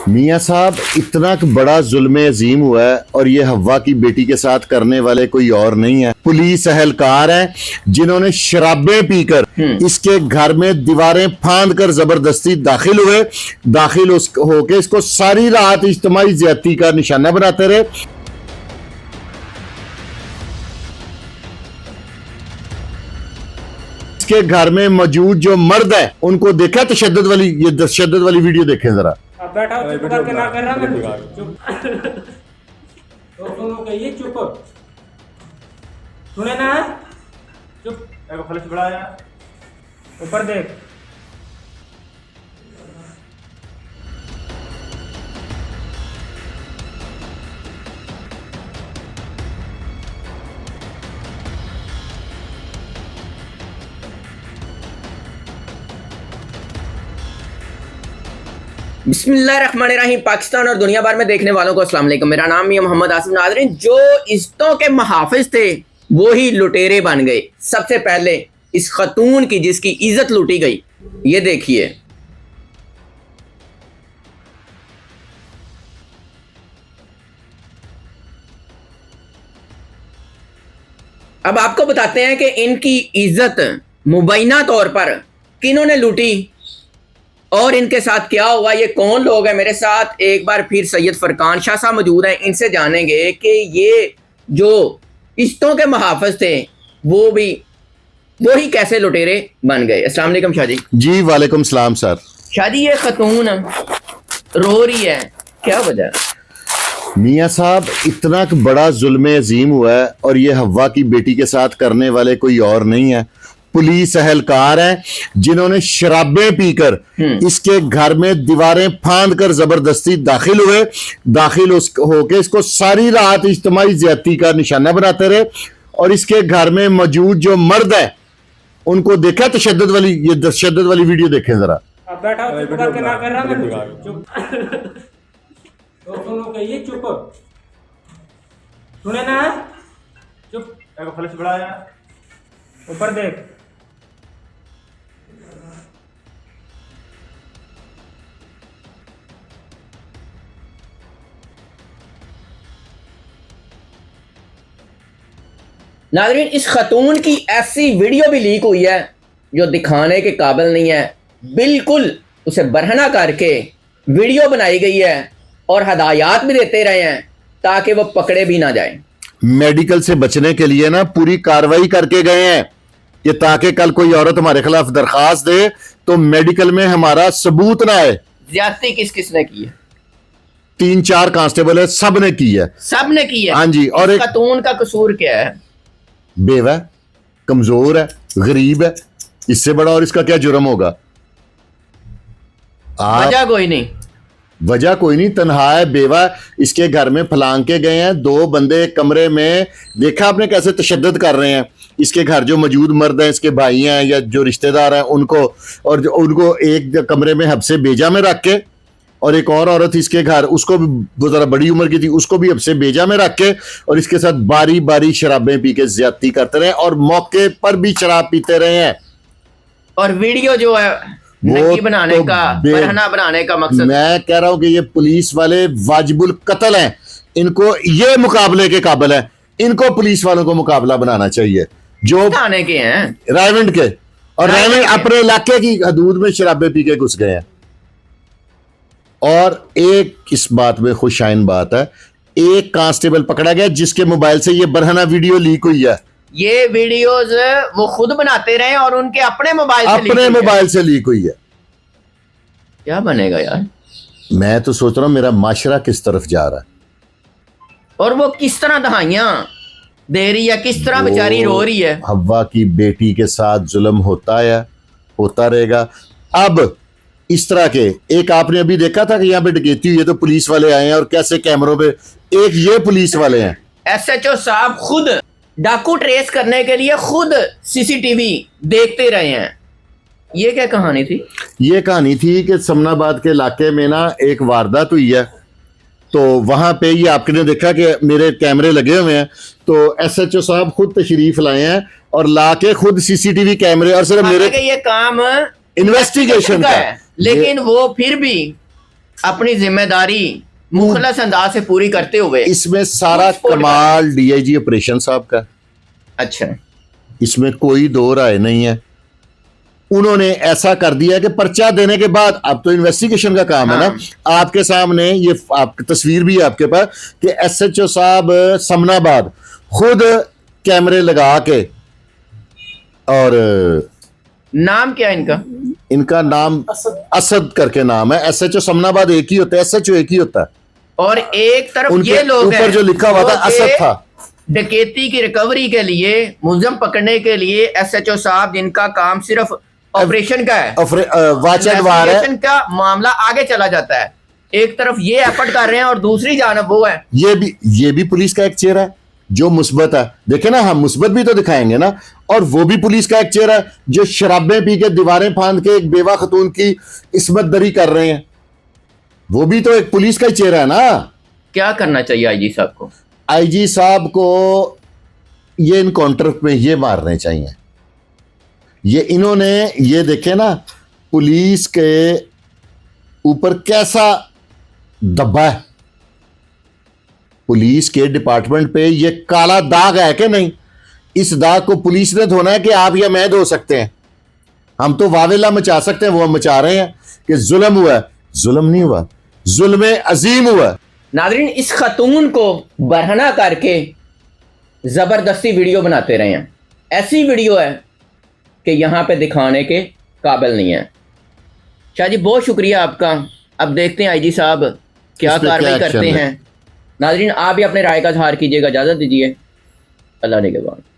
मियाँ साहब, इतना बड़ा जुल्म अजीम हुआ है और ये हवा की बेटी के साथ करने वाले कोई और नहीं है। पुलिस एहलकार हैं जिन्होंने शराबें पीकर इसके घर में दीवारें फांद कर जबरदस्ती दाखिल हुए। दाखिल होके इसको सारी रात इज्तिमाई ज्यादती का निशाना बनाते रहे। इसके घर में मौजूद जो मर्द है उनको देखा तशद्दुद वाली, ये तशद्दुद वाली वीडियो देखें जरा। बैठा चुप करके ना कर रहा मैं चुप तो सुनो कहिए चुप सुने ना चुप एक फ्लैश बड़ा है ऊपर देख। बिस्मिल्लाहिर्रहमानिर्रहीम। पाकिस्तान और दुनिया भर में देखने वालों को अस्सलाम वालेकुम। मेरा नाम है मोहम्मद आसिफ। नाज़रीन, जो इज्जतों के मुहाफिज थे वो ही लुटेरे बन गए। सबसे पहले इस खतून की जिसकी इज्जत लूटी गई, ये देखिए। अब आपको बताते हैं कि इनकी इज्जत मुबैना तौर पर किन्होंने लूटी और इनके साथ क्या हुआ। ये कौन लोग हैं? मेरे साथ एक बार फिर सैयद फरकान शाह साहब मौजूद हैं। इनसे जानेंगे कि ये जो इज्जतों के मुहाफिज थे वो ही कैसे लुटेरे बन गए। अस्सलाम वालेकुम शाह जी। जी वालेकुम सलाम सर। शाह जी, ये खतून रो रही है, क्या वजह? मियाँ साहब, इतना बड़ा जुल्म अजीम हुआ है और ये हवा की बेटी के साथ करने वाले कोई और नहीं है। पुलिस एहलकार हैं जिन्होंने शराबें पीकर इसके घर में दीवारें फांद कर जबरदस्ती दाखिल हुए। दाखिल होके इसको सारी रात इज्तिमाई ज्यादती का निशाना बनाते रहे। और इसके घर में मौजूद जो मर्द है उनको देखा तशद्दुद वाली, ये तशद्दुद वाली वीडियो देखें जरा। बैठा चुप करके ना कर रहा मैं चुप तो सुनो कहिए चुप सुने ना चुप एक फ्लैश बड़ा है ऊपर देख। नाज़रीन, इस खतून की ऐसी वीडियो भी लीक हुई है जो दिखाने के काबिल नहीं है। बिल्कुल उसे बरहना करके वीडियो बनाई गई है और हदायत भी देते रहे हैं ताकि वो पकड़े भी ना जाए। मेडिकल से बचने के लिए ना पूरी कार्रवाई करके गए हैं ये, ताकि कल कोई औरत हमारे खिलाफ दरखास्त दे तो मेडिकल में हमारा सबूत ना आए। ज्यादती किस किसने की है? 3-4 कांस्टेबल है, सब ने की है। सब ने की है। हाँ जी। और एक खतून का कसूर क्या है? बेवा, कमजोर है, गरीब है, इससे बड़ा और इसका क्या जुर्म होगा? वजह कोई नहीं, वजह कोई नहीं, तन्हा है, बेवा। इसके घर में फलांग के गए हैं 2 बंदे कमरे में। देखा आपने कैसे तशद्दुद कर रहे हैं। इसके घर जो मौजूद मर्द हैं, इसके भाई हैं या जो रिश्तेदार हैं उनको, और जो उनको एक कमरे में हब्से बेजा में रख के, और एक और औरत इसके घर, उसको भी वो जरा बड़ी उम्र की थी, उसको भी हब्से बेजा में रख के और इसके साथ बारी बारी शराबें पी के ज्यादती करते रहे और मौके पर भी शराब पीते रहे हैं। और वीडियो जो है नंगी बनाने का, बरहना बनाने का मकसद। मैं कह रहा हूं कि ये पुलिस वाले वाजिबुल कत्ल हैं। इनको ये मुकाबले के काबिल है। इनको पुलिस वालों को मुकाबला बनाना चाहिए जो थाने के हैं, रायवंड के। और रायवंड अपने इलाके की हदूद में शराबें पी के घुस गए हैं। और एक इस बात में खुशाइन बात है, एक कांस्टेबल पकड़ा गया जिसके मोबाइल से ये बरहना वीडियो लीक हुई है। ये वीडियोस वो खुद बनाते रहे और उनके अपने मोबाइल से लीक हुई है। क्या बनेगा यार? मैं तो सोच रहा हूं मेरा माशरा किस तरफ जा रहा है और वो किस तरह दहाइयां दे रही है, किस तरह बेचारी रो रही है। हवा की बेटी के साथ जुल्म होता है, होता रहेगा। अब इस तरह के एक आपने अभी देखा था कि यहाँ पे डकैती हुई है तो पुलिस वाले आए हैं और कैसे कैमरों पे, एक ये पुलिस वाले हैं। SHO साहब खुद डाकू ट्रेस करने के लिए खुद CCTV देखते रहे हैं। ये क्या कहानी थी? ये कहानी थी कि समनाबाद के इलाके में ना एक वारदात हुई है। तो वहां पे ये आपने देखा कि मेरे कैमरे लगे हुए हैं, तो SHO साहब खुद तशरीफ लाए हैं और लाके खुद CCTV कैमरे, और सिर्फ मेरे ये काम इन्वेस्टिगेशन का है, लेकिन वो फिर भी अपनी जिम्मेदारी मुखलस अंदाज से पूरी करते हुए। इसमें सारा मुझको कमाल डीआईजी ऑपरेशन साहब का। अच्छा, इसमें कोई दो राय नहीं है। उन्होंने ऐसा कर दिया कि पर्चा देने के बाद, अब तो इन्वेस्टिगेशन का काम है ना, आपके सामने ये आपकी तस्वीर भी है आपके पास कि एसएचओ साहब समनाबाद खुद कैमरे लगा के, और नाम क्या है इनका? इनका नाम असद करके नाम है। एसएचओ समनाबाद एक ही होता है, एसएचओ एक ही होता है। और एक तरफ उनके ये लोग ऊपर हैं जो लिखा हुआ था जो असद कि था। डकैती की रिकवरी के लिए, मुलजिम पकड़ने के लिए एसएचओ साहब जिनका काम सिर्फ ऑपरेशन का है, वाच एंड वार है। इन्वेस्टिगेशन का मामला आगे चला जाता है। एक तरफ ये एफर्ट कर रहे हैं और दूसरी जानब वो है। ये भी पुलिस का एक चेहरा है जो मुस्बत है। देखे ना, हम मुस्बत भी तो दिखाएंगे ना। और वो भी पुलिस का एक चेहरा है जो शराबें पी के दीवारें फांद के एक बेवा खतून की इस्मत दरी कर रहे हैं। वो भी तो एक पुलिस का ही चेहरा है ना। क्या करना चाहिए आईजी साहब को? आईजी साहब को ये इनकाउंटर में ये मारने चाहिए। ये इन्होंने ये देखे ना पुलिस के ऊपर कैसा दबा है। पुलिस के डिपार्टमेंट पे ये काला दाग है कि नहीं? इस दाग को पुलिस ने धोना है कि आप या मैं धो सकते हैं? हम तो वावेला मचा सकते हैं, वो हम मचा रहे हैं कि जुल्म हुआ है। जुल्म नहीं हुआ, जुल्म अजीम हुआ। नाजरीन, इस खतून को बरहना करके जबरदस्ती वीडियो बनाते रहे हैं। ऐसी वीडियो है कि यहाँ पे दिखाने के काबिल नहीं है। शाह जी, बहुत शुक्रिया आपका। अब देखते हैं आईजी साहब क्या इस पे कार्रवाई क्या करते एक्शन है। हैं। नाजरीन, आप भी अपने राय का इजहार कीजिएगा। इजाज़त दीजिए। अल्लाह ने के बाद।